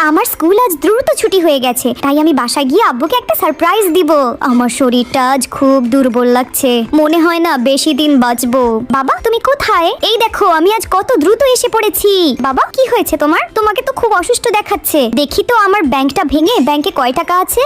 আমার স্কুল আজ দ্রুত ছুটি হয়ে গেছে, তাই আমি বাসায় গিয়ে আব্বুকে একটা সারপ্রাইজ দিব। আমার শরীরটা আজ খুব দুর্বল লাগছে, মনে হয় না বেশি দিন বাঁচবো। বাবা তুমি কোথায়? এই দেখো আমি আজ কত দ্রুত এসে পড়েছি। বাবা কি হয়েছে তোমার? তোমাকে তো খুব অসুস্থ দেখাচ্ছে। দেখি তো আমার ব্যাংকটা ভেঙে ব্যাংকে কয় টাকা আছে।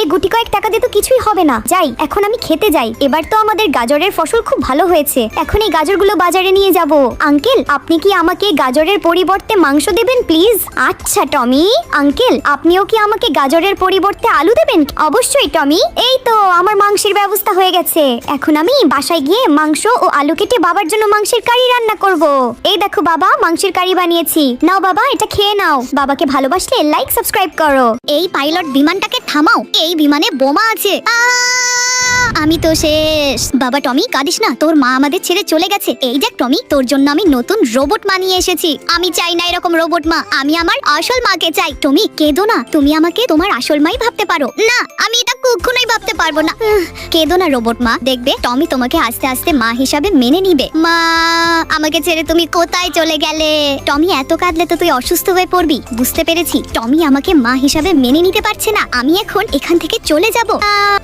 এই গুটি কয়েক টাকা দিয়ে তো কিছুই হবে না। যাই এখন আমি খেতে যাই। এবার তো আমাদের গাজরের ফসল খুব ভালো হয়েছে, এখন এই গাজরগুলো বাজারে নিয়ে যাব। আঙ্কেল আপনি কি আমাকে গাজরের পরিবর্তে মাংস দেবেন প্লিজ? আচ্ছা টমি। আঙ্কেল আপনিও কি আমাকে গাজরের পরিবর্তে আলু দেবেন? অবশ্যই টমি। এই তো আমার মাংসের ব্যবস্থা হয়ে গেছে। এখন আমি বাসায় গিয়ে মাংস ও আলু কেটে বাবার জন্য মাংসের কারি রান্না করব। এই দেখো বাবা মাংসের কারি বানিয়েছি, নাও বাবা এটা খেয়ে নাও। বাবাকে ভালোবাসলে লাইক সাবস্ক্রাইব করো। এই পাইলট বিমানটাকে থামাও, এই বিমানে বোমা আছে। আমি তো শেষ। বাবা টমি কাঁদিস না, তোর মা আমাদের ছেড়ে চলে গেছে। এই দেখ টমি তোর জন্য আমি নতুন রোবট মা নিয়ে এসেছি। আমি চাই না এরকম রোবট মা, আমি আমার আসল মাকে চাই। টমি কেঁদো না, তুমি আমাকে তোমার আসল মাই ভাবতে পারো। না আমি এটা কখনোই ভাবতে পারবো না। কেঁদো না রোবট মা, দেখবে টমি তোমাকে আস্তে আস্তে মা হিসাবে মেনে নিবে। মা আমাকে ছেড়ে তুমি কোথায় চলে গেলে? টমি এত কাঁদলে তো তুই অসুস্থ হয়ে পড়বি। বুঝতে পেরেছি, টমি আমাকে মা হিসাবে মেনে নিতে পারছে না। আমি এখন এখান থেকে চলে যাব।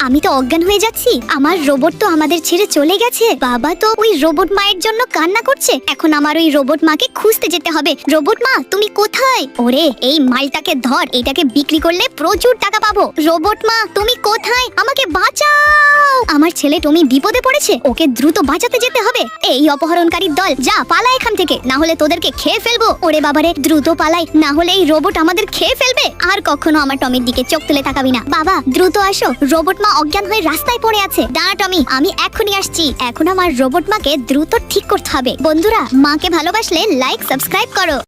আমি তো অজ্ঞান হয়ে যাচ্ছি। আমার রোবট তো আমাদের ছেড়ে চলে গেছে। বাবা তো ওই রোবট মায়ের জন্য কান্না করছে। এখন আমার ওই রোবট মাকে খুঁজতে যেতে হবে। রোবট মা তুমি কোথায়? ওরে এই মালটাকে ধর, এটাকে বিক্রি করলে প্রচুর টাকা পাবো। রোবট মা তুমি কোথায়? আমাকে বাঁচাও। আমার ছেলে টমি বিপদে পড়েছে, ওকে দ্রুত বাঁচাতে যেতে হবে। এই অপহরণকারীর দল যা পালা এখান থেকে, না হলে তোদেরকে খেয়ে ফেলবো। ওরে বাবারে দ্রুত পালাই, না হলে এই রোবট আমাদের খেয়ে ফেলবে। আর কখনো আমার টমির দিকে চোখ তুলে তাকাবি না। বাবা দ্রুত আসো, রোবট মা অজ্ঞান হয়ে রাস্তায় পড়ে আছে। দাঁড়া টমি আমি এখনই আসছি। এখন আমার রোবট মাকে দ্রুত ঠিক করতে হবে। বন্ধুরা মাকে ভালোবাসলে লাইক সাবস্ক্রাইব করো।